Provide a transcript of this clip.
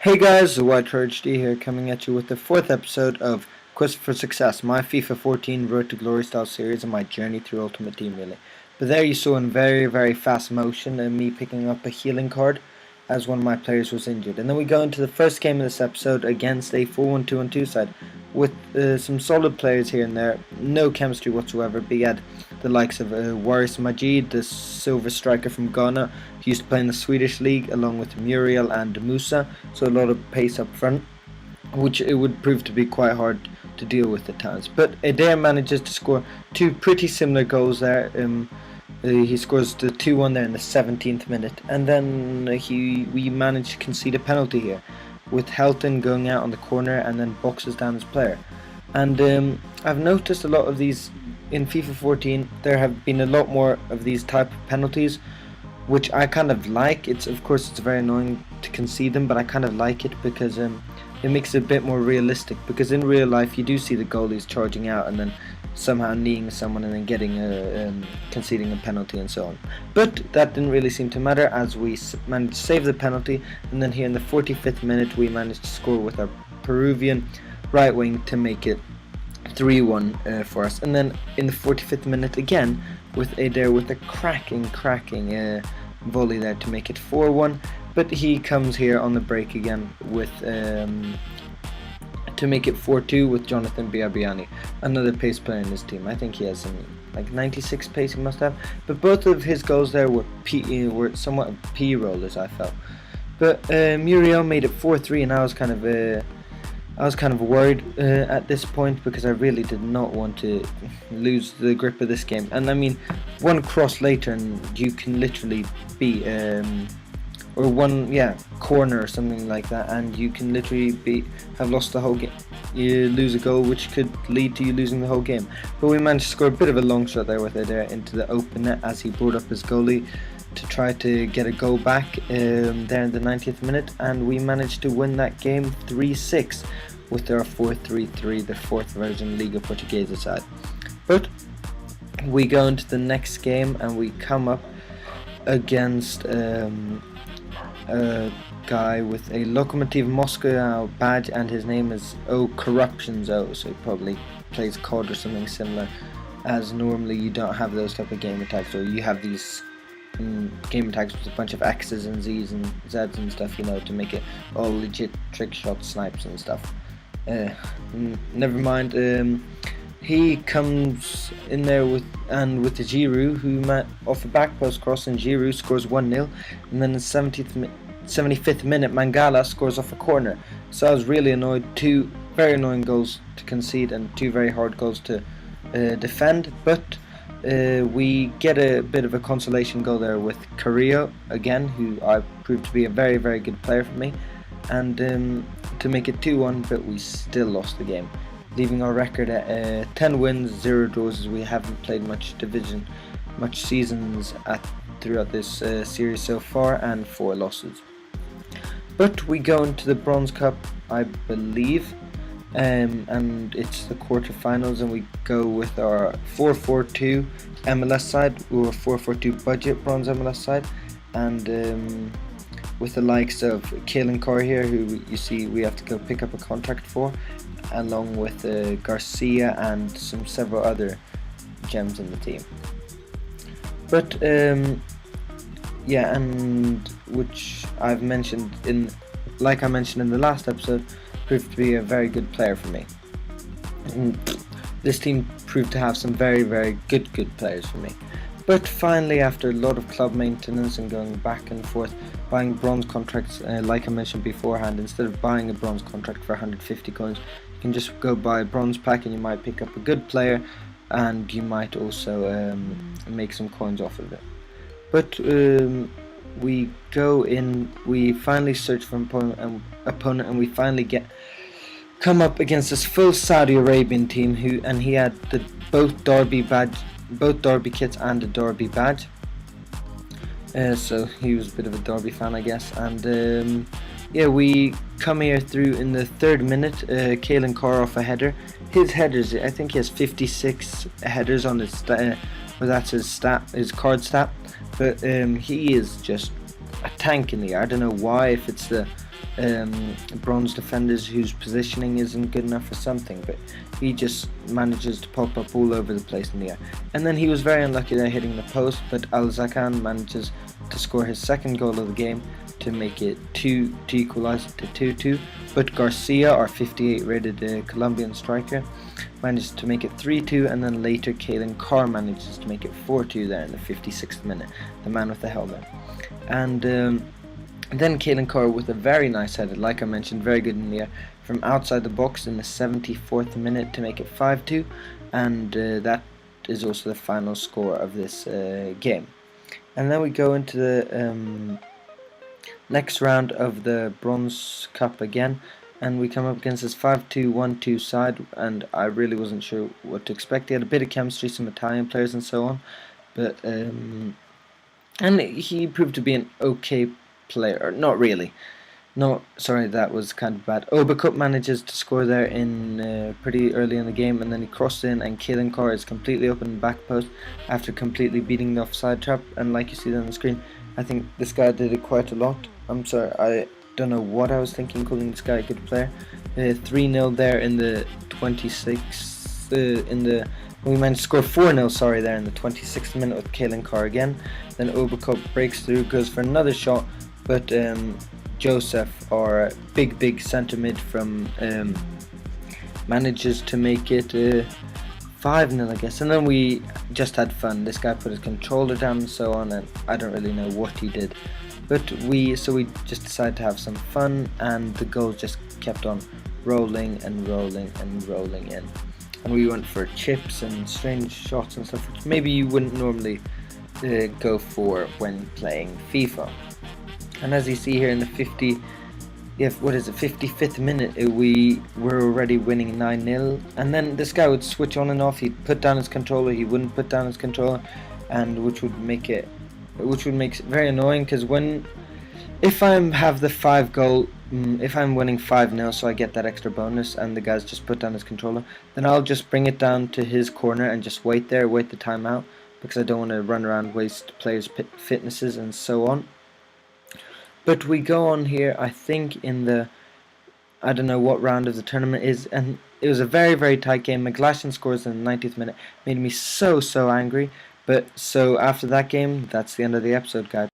Hey guys, White HD here, coming at you with the fourth episode of Quest for Success, my FIFA 14 Road to Glory style series and my journey through Ultimate Team, really. But there you saw in very fast motion me picking up a healing card as one of my players was injured. And then we go into the first game of this episode against a 4-1-2-1-2 side with some solid players here and there, no chemistry whatsoever, but you had the likes of Waris Majid, the silver striker from Ghana, who used to play in the Swedish league, along with Muriel and Musa, so a lot of pace up front, which it would prove to be quite hard to deal with at times. But Adair manages to score two pretty similar goals there. He scores the 2-1 there in the 17th minute, and then we managed to concede a penalty here, with Helton going out on the corner and then boxes down his player. And I've noticed a lot of these in FIFA 14. There have been a lot more of these type of penalties, which I kind of like. Of course it's very annoying to concede them, but I kind of like it because it makes it a bit more realistic. Because in real life you do see the goalies charging out and then somehow kneeing someone and then getting conceding a penalty and so on. But that didn't really seem to matter, as we managed to save the penalty, and then here in the 45th minute we managed to score with our Peruvian right wing to make it 3-1 for us. And then in the 45th minute again with Adair with a cracking volley there to make it 4-1. But he comes here on the break again with to make it 4-2 with Jonathan Biabiani, another pace player in his team. I think he has some like 96 pace he must have. But both of his goals there were somewhat P rollers, I felt. But Muriel made it 4-3, and I was kind of worried at this point, because I really did not want to lose the grip of this game. And I mean, one cross later and you can literally be or one corner or something like that, and you can literally have lost the whole game. You lose a goal which could lead to you losing the whole game. But we managed to score a bit of a long shot there with Adair into the open net as he brought up his goalie to try to get a goal back there in the 90th minute, and we managed to win that game 3-6 with our 4-3-3, the fourth version Liga Portuguesa side. But we go into the next game and we come up against a guy with a Lokomotiv Moscow badge, and his name is Corruptions, so he probably plays COD or something similar, as normally you don't have those type of gamer tags, or you have these gamer tags with a bunch of X's and Z's and Z's and stuff, to make it all legit trick shot snipes and stuff. Never mind. He comes in there with the Giroud, who off a back post cross, and Giroud scores 1-0, and then in the 75th minute Mangala scores off a corner. So I was really annoyed. Two very annoying goals to concede and two very hard goals to defend, but we get a bit of a consolation goal there with Carrillo again, who I proved to be a very good player for me, and to make it 2-1, but we still lost the game, leaving our record at 10 wins, 0 draws, as we haven't played much seasons throughout this series so far, and 4 losses. But we go into the Bronze Cup, I believe, and it's the quarterfinals, and we go with our 4-4-2 MLS side, or 4-4-2 budget bronze MLS side, and with the likes of Kalen Carr here, who you see we have to go pick up a contract for, along with Garcia and several other gems in the team. But and which I've mentioned like I mentioned in the last episode, proved to be a very good player for me. And this team proved to have some very good players for me. But finally, after a lot of club maintenance and going back and forth, buying bronze contracts, like I mentioned beforehand, instead of buying a bronze contract for 150 coins, you can just go buy a bronze pack, and you might pick up a good player, and you might also make some coins off of it. But we go in, we finally search for an opponent, and we finally come up against this full Saudi Arabian team, he had both Derby kits and a Derby badge. So he was a bit of a Derby fan, I guess. And we come here through in the 3rd minute. Kalen Carr off a header. His headers, I think he has 56 headers on his that's his card stat. But he is just a tank in the air. I don't know why, if it's the bronze defenders whose positioning isn't good enough for something, but he just manages to pop up all over the place in the air. And then he was very unlucky there hitting the post, but Al-Zakan manages to score his second goal of the game to make it to equalise it to 2-2. But Garcia, our 58 rated Colombian striker, managed to make it 3-2, and then later Kalen Carr manages to make it 4-2 there in the 56th minute, the man with the helmet. And then Kalen Carr with a very nice header, like I mentioned, very good in the air, from outside the box in the 74th minute to make it 5-2, and that is also the final score of this game. And then we go into the next round of the Bronze Cup again, and we come up against this 5-2, 1-2 side, and I really wasn't sure what to expect. He had a bit of chemistry, some Italian players and so on, but and he proved to be an okay player. Not really. No, sorry, that was kind of bad. Obercup manages to score there in pretty early in the game, and then he crossed in, and Kalen Carr is completely open in the back post after completely beating the offside trap. And like you see on the screen, I think this guy did it quite a lot. I'm sorry, I don't know what I was thinking calling this guy a good player. 3-0 there in the 26th, we managed to score 4-0, sorry, there in the 26th minute with Kalen Carr again. Then Obercup breaks through, goes for another shot, but Joseph, our big centre mid from manages to make it 5-0, I guess. And then we just had fun. This guy put his controller down and so on, and I don't really know what he did. But we just decided to have some fun, and the goals just kept on rolling and rolling and rolling in. And we went for chips and strange shots and stuff, which maybe you wouldn't normally go for when playing FIFA. And as you see here in the 55th minute, we were already winning 9-0. And then this guy would switch on and off. He'd put down his controller, he wouldn't put down his controller, and which would make it very annoying, because if I have the 5 goal, if I'm winning 5-0, so I get that extra bonus, and the guy's just put down his controller, then I'll just bring it down to his corner and just wait the timeout, because I don't want to run around, waste players' fitnesses and so on. But we go on here, I think in the, I don't know what round of the tournament is, and it was a very tight game. McGlashan scores in the 90th minute, made me so angry. But so after that game, that's the end of the episode, guys.